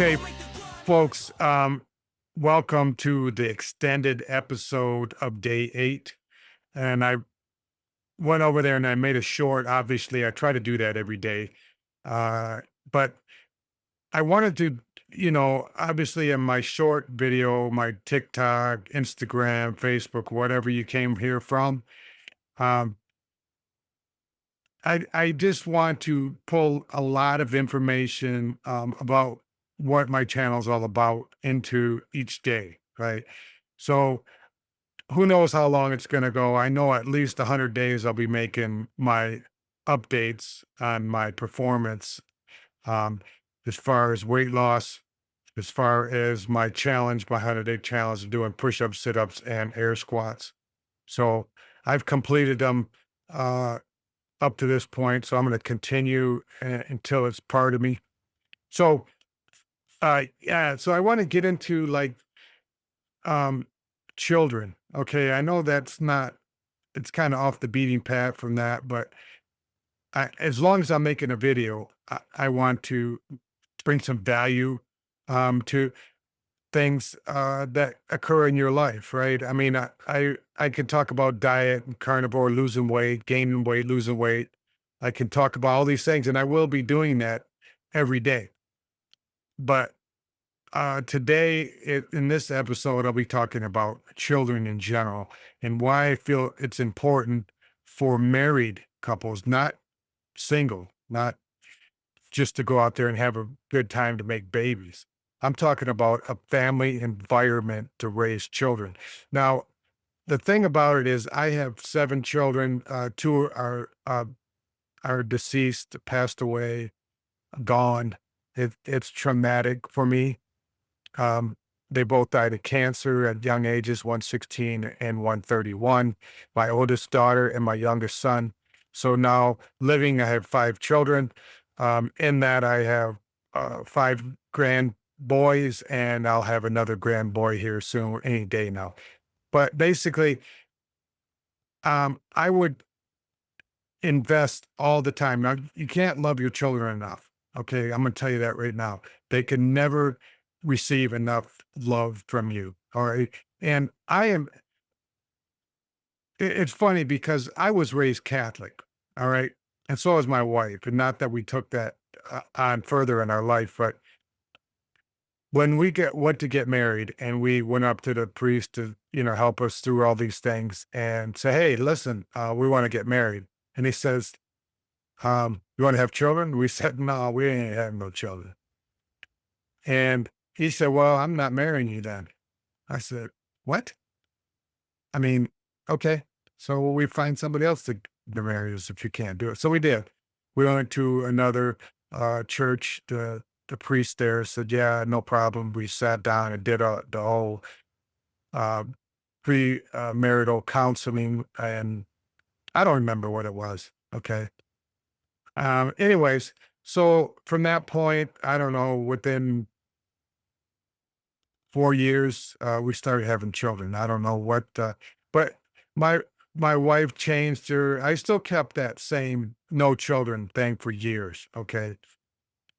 Okay, folks, welcome to the extended episode of day 8. And I went over there and I made a short. Obviously, I try to do that every day. Uh, but I wanted to, obviously in my short video, my TikTok, Instagram, Facebook, whatever you came here from, um, I just want to pull a lot of information about what my channel is all about into each day, right? So who knows how long it's going to go? I know at least 100 days I'll be making my updates on my performance, um, as far as weight loss, as far as my challenge, my 100-day challenge of doing push-ups, sit-ups, and air squats. So I've completed them. Up to this point, so I'm going to continue until it's part of me. So, yeah, so I want to get into like um, children. Okay, I know that's not. It's kind of off the beating path from that, but as long as I'm making a video, I want to bring some value to things that occur in your life, right? I mean, I can talk about diet and carnivore, losing weight, gaining weight, losing weight. I can talk about all these things, and I will be doing that every day. But today, in this episode, I'll be talking about children in general and why I feel it's important for married couples, not single, not just to go out there and have a good time to make babies. I'm talking about a family environment to raise children. Now, the thing about it is I have 7 children, 2 are deceased, passed away, gone. It's traumatic for me. Um, they both died of cancer at young ages, one 16 and one 31. My oldest daughter and my youngest son. So now living, I have 5 children. In that, I have 5 grand boys, and I'll have another grand boy here soon, any day now. But basically, I would invest all the time. Now, you can't love your children enough. Okay. I'm going to tell you that right now. They can never receive enough love from you. All right. And it's funny because I was raised Catholic. All right. And so was my wife. And not that we took that on further in our life, but when we went to get married and we went up to the priest to, help us through all these things and say, hey, listen, we want to get married. And he says, you want to have children? We said, no, we ain't having no children. And he said, well, I'm not marrying you then. I said, what? I mean, okay. So we find somebody else to marry us if you can't do it. So we did. We went to another church. The priest there said, yeah, no problem. We sat down and did the whole uh, pre-marital counseling. And I don't remember what it was. Okay. Anyways, so from that point, I don't know, within 4 years, we started having children. I don't know what, but my my wife changed her. I still kept that same no children thing for years. Okay,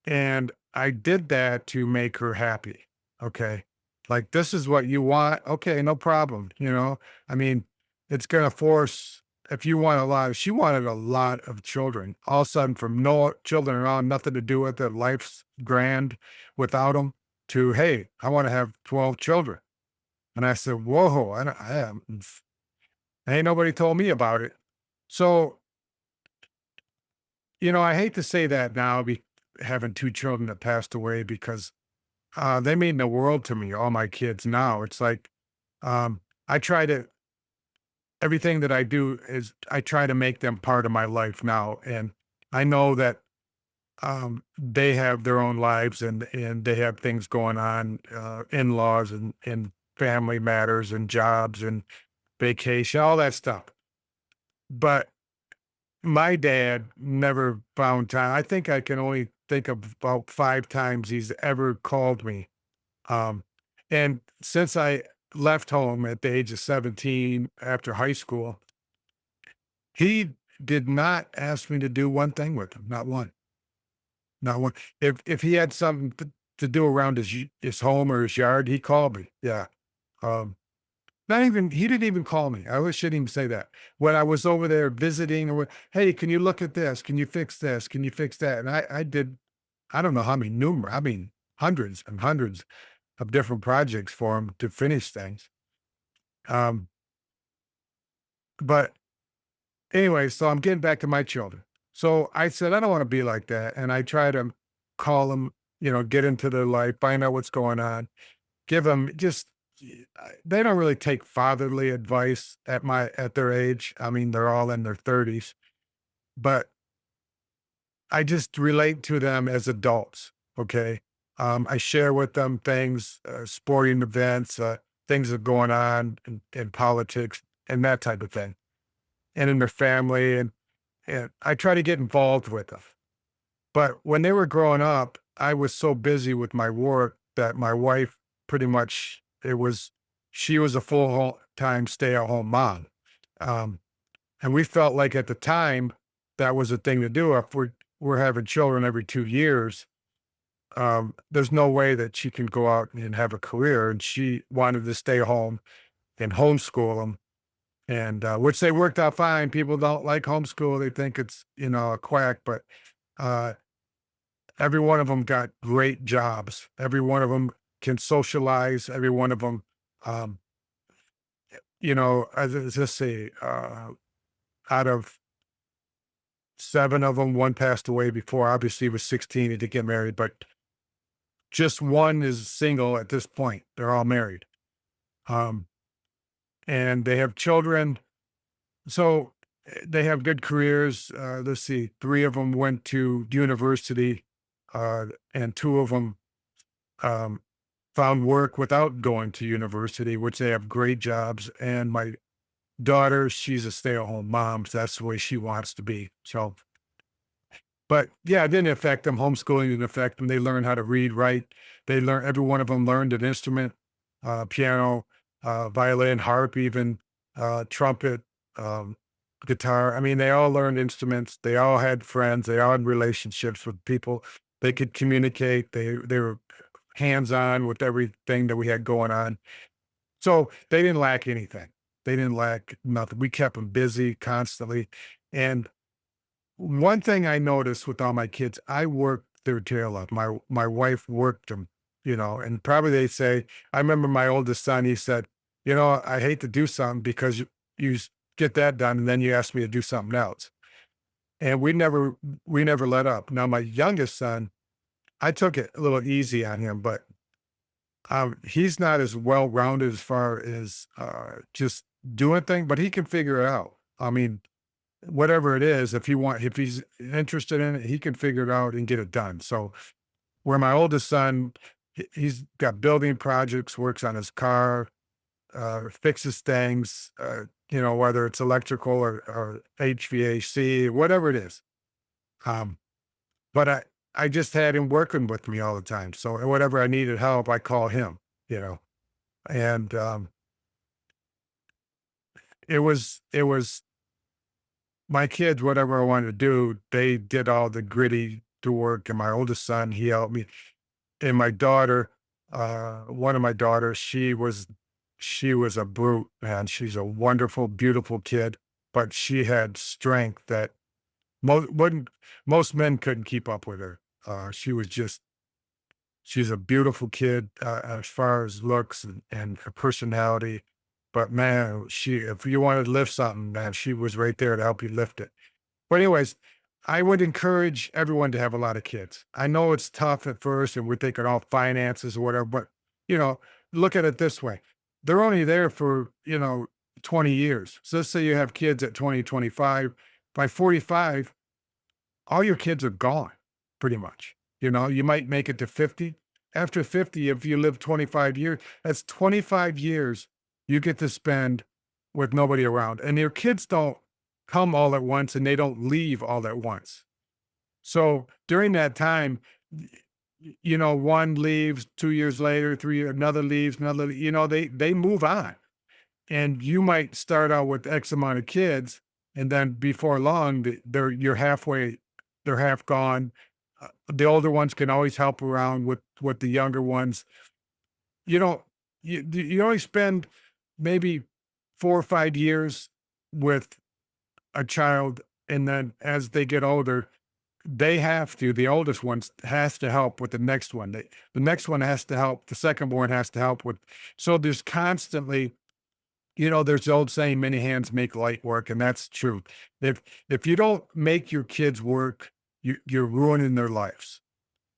and I did that to make her happy. Okay, like this is what you want. Okay, no problem. I mean, it's gonna force. If you want a lot, she wanted a lot of children. All of a sudden, from no children around, nothing to do with it, life's grand without them, to hey, I want to have 12 children. And I said, whoa, ain't nobody told me about it. So, I hate to say that now, having 2 children that passed away because they mean the world to me, all my kids now. It's like, I try to, everything that I do is I try to make them part of my life now. And I know that they have their own lives and they have things going on, in-laws and family matters and jobs and vacation, all that stuff. But my dad never found time. I think I can only think of about 5 times he's ever called me. Um, and since I left home at the age of 17 after high school, he did not ask me to do one thing with him, not one. Not one. If he had something to do around his home or his yard, he called me. Yeah. Um, Not even he didn't even call me. I always shouldn't even say that. When I was over there visiting or "Hey, can you look at this? Can you fix this? Can you fix that?" And I did I don't know how many I mean, hundreds and hundreds of different projects for him to finish things. Um, but anyway, so I'm getting back to my children. So I said, I don't want to be like that. And I try to call them, get into their life, find out what's going on, give them just they don't really take fatherly advice at their age. I mean, they're all in their 30s, but I just relate to them as adults. Okay. I share with them things, sporting events, things that are going on in politics and that type of thing, and in their family. And I try to get involved with them. But when they were growing up, I was so busy with my work that my wife pretty much she was a full time stay at home mom. Um, and we felt like at the time that was a thing to do. If we're having children every 2 years, there's no way that she can go out and have a career. And she wanted to stay home and homeschool them, and which they worked out fine. People don't like homeschool; they think it's a quack, but uh, every one of them got great jobs. Every one of them can socialize. Every one of them, um, as I say, out of seven of them, one passed away before. Obviously, he was 16 and to get married, but just one is single at this point. They're all married, um, and they have children. So they have good careers. Let's see, three of them went to university, and two of them um, found work without going to university, which they have great jobs. And my daughter, she's a stay-at-home mom. So that's the way she wants to be. So, but yeah, it didn't affect them. Homeschooling didn't affect them. They learned how to read, write. Every one of them learned an instrument, piano, violin, harp, even trumpet, um, guitar. I mean, they all learned instruments. They all had friends. They all had relationships with people. They could communicate. They were hands-on with everything that we had going on. So they didn't lack anything. They didn't lack nothing. We kept them busy constantly. And one thing I noticed with all my kids, I worked their tail off. My wife worked them, and probably they say, I remember my oldest son, he said, I hate to do something because you get that done and then you ask me to do something else. And we never let up. Now my youngest son, I took it a little easy on him, but he's not as well rounded as far as just doing things, but he can figure it out. I mean, whatever it is, if he's interested in it, he can figure it out and get it done. So where my oldest son, he's got building projects, works on his car, fixes things, whether it's electrical or HVAC, whatever it is. Um, but I just had him working with me all the time. So whatever I needed help, I call him, you know. And it was my kids, whatever I wanted to do, they did all the gritty the work. And my oldest son, he helped me. And my daughter, one of my daughters, she was a brute, man. She's a wonderful, beautiful kid, but she had strength that wouldn't most men couldn't keep up with her. She's a beautiful kid as far as looks and her personality. But man, if you wanted to lift something, man, she was right there to help you lift it. But anyways, I would encourage everyone to have a lot of kids. I know it's tough at first and we're thinking all finances or whatever, but you know, look at it this way. They're only there for, 20 years. So let's say you have kids at 20, 25. By 45, all your kids are gone pretty much. You might make it to 50. After 50, if you live 25 years, that's 25 years you get to spend with nobody around. And your kids don't come all at once and they don't leave all at once. So during that time, one leaves 2 years later, another leaves, they move on. And you might start out with X amount of kids, and then before long, they're half gone. The older ones can always help around with the younger ones. You know, you only spend maybe 4 or 5 years with a child, and then as they get older, the oldest ones has to help with the next one. The next one has to help, the second born has to help with, so there's constantly, there's the old saying, "Many hands make light work," and that's true. If if you don't make your kids work, you're ruining their lives.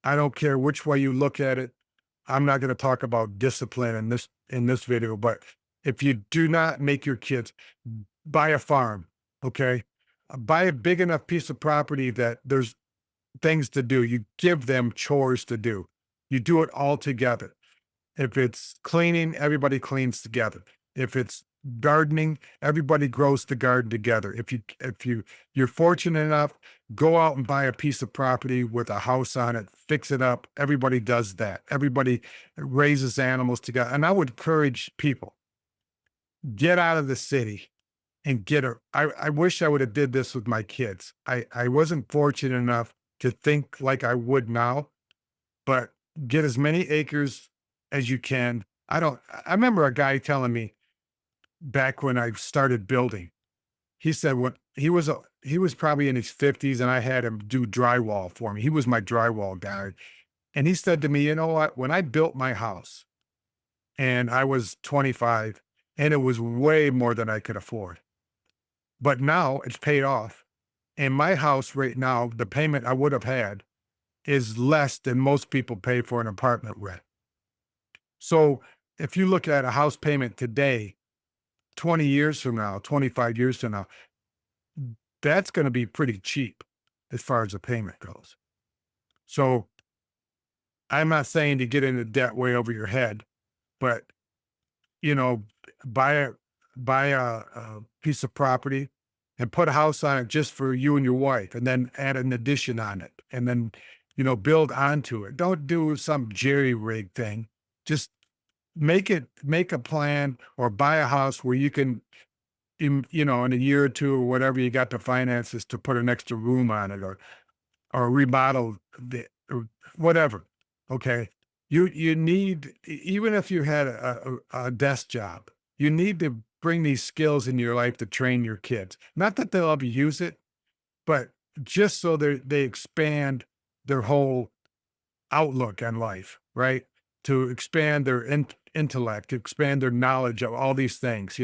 I don't care which way you look at it. I'm not gonna talk about discipline in this video, but if you do not make your kids buy a farm, okay? Buy a big enough piece of property that there's things to do. You give them chores to do. You do it all together. If it's cleaning, everybody cleans together. If it's gardening, everybody grows the garden together. You're fortunate enough, go out and buy a piece of property with a house on it, fix it up. Everybody does that. Everybody raises animals together. And I would encourage people, get out of the city and get a I wish I would have did this with my kids. I wasn't fortunate enough to think like I would now, but get as many acres as you can. I remember a guy telling me back when I started building, he said when he was probably in his 50s and I had him do drywall for me. He was my drywall guy. And he said to me, "You know what? When I built my house and I was 25 and it was way more than I could afford, but now it's paid off. And my house right now, the payment I would have had is less than most people pay for an apartment rent." So if you look at a house payment today, 20 years from now, 25 years from now, that's going to be pretty cheap as far as the payment goes. So I'm not saying to get into debt way over your head, but you know, buy a buy a piece of property and put a house on it just for you and your wife, and then add an addition on it, and then build onto it. Don't do some jerry rig thing. Just make a plan or buy a house where you can, in a year or two or whatever, you got the finances to put an extra room on it, or remodel the or whatever. Okay. You need, even if you had a desk job, you need to bring these skills in your life to train your kids. Not that they'll ever use it, but just so they expand their whole outlook on life, right? To expand their intellect, to expand their knowledge of all these things,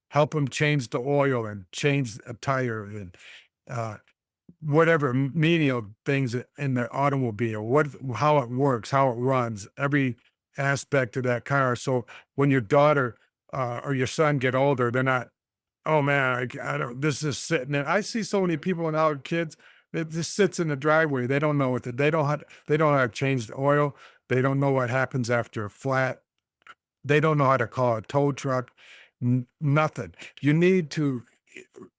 help them change the oil and change a tire, and uh, whatever menial things in the automobile, how it works, how it runs, every aspect of that car. So when your daughter or your son get older, they're not, "Oh man, I don't, this is sitting there." I see so many people and our kids, it just sits in the driveway. They don't know they don't know how to change the oil. They don't know what happens after a flat. They don't know how to call a tow truck. Nothing. You need to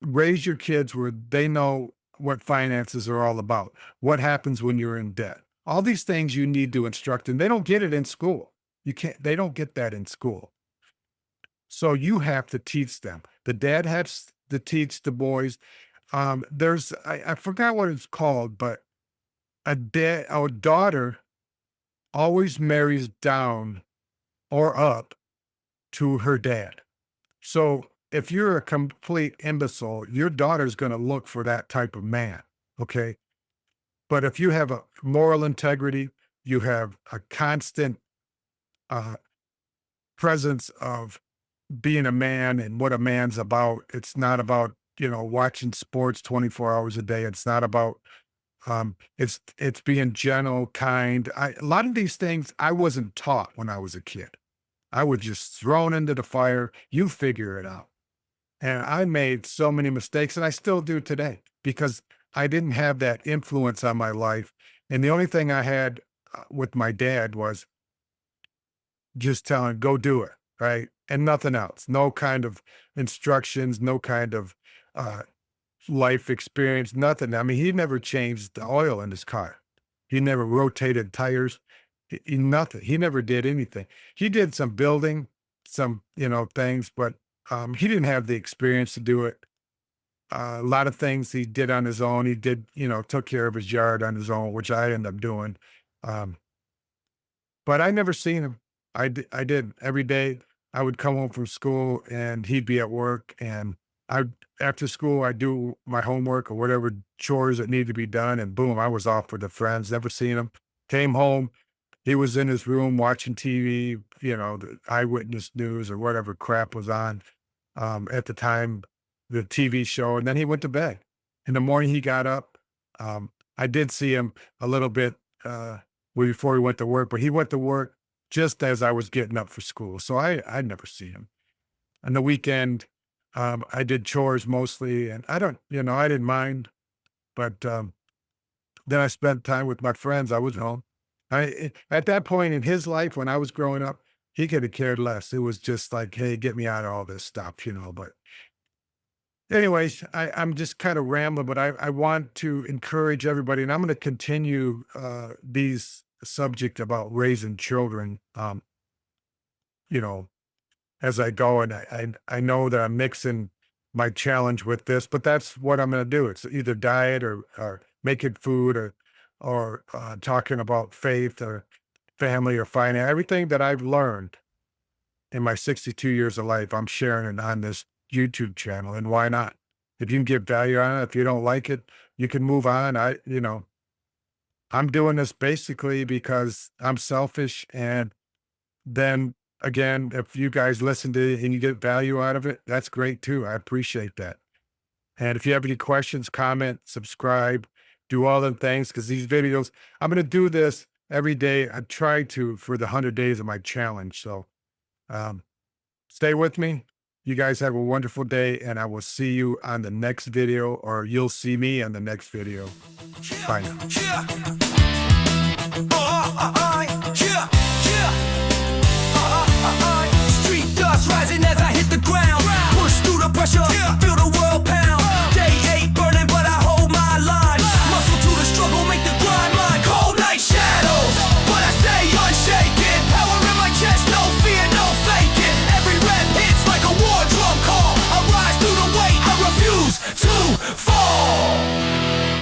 raise your kids where they know what finances are all about. What happens when you're in debt? All these things you need to instruct them. They don't get it in school. They don't get that in school. So you have to teach them. The dad has to teach the boys. I forgot what it's called, but our daughter always marries down or up to her dad. So if you're a complete imbecile, your daughter's going to look for that type of man. Okay. But if you have a moral integrity, you have a constant uh, presence of being a man and what a man's about. It's not about, watching sports 24 hours a day. It's not about, it's being gentle, kind. A lot of these things I wasn't taught when I was a kid. I was just thrown into the fire. You figure it out. And I made so many mistakes, and I still do today because I didn't have that influence on my life. And the only thing I had with my dad was just telling, "Go do it," right? And nothing else. No kind of instructions, no kind of uh, life experience, nothing. I mean, he never changed the oil in his car. He never rotated tires. Nothing. He never did anything. He did some building, some things, but he didn't have the experience to do it. a lot of things he did on his own. He did, took care of his yard on his own, which I ended up doing. Um, but I never seen him. I did every day. I would come home from school and he'd be at work, and I after school I do my homework or whatever chores that need to be done, and boom, I was off with the friends. Never seen him. Came home, he was in his room watching TV, the eyewitness news or whatever crap was on at the time, the TV show, and then he went to bed. In the morning, he got up. I did see him a little bit before he went to work, but he went to work just as I was getting up for school. So I never see him. On the weekend, I did chores mostly, and I didn't mind, but then I spent time with my friends. I was home. At that point in his life, when I was growing up, he could have cared less. It was just like, hey, get me out of all this stuff. But anyways, I'm just kind of rambling, but I want to encourage everybody, and I'm going to continue these subject about raising children, you know, as I go. And I know that I'm mixing my challenge with this, but that's what I'm going to do. It's either diet or making food or talking about faith or family or finance. Everything that I've learned in my 62 years of life, I'm sharing it on this YouTube channel. And why not? If you can get value on it, if you don't like it, you can move on. I'm doing this basically because I'm selfish. And then again, if you guys listen to it and you get value out of it, that's great too. I appreciate that. And if you have any questions, comment, subscribe, do all them things, because these videos, I'm going to do this every day. I try to for the 100 days of my challenge. So um, stay with me. You guys have a wonderful day, and I will see you on the next video, or you'll see me on the next video. Bye now.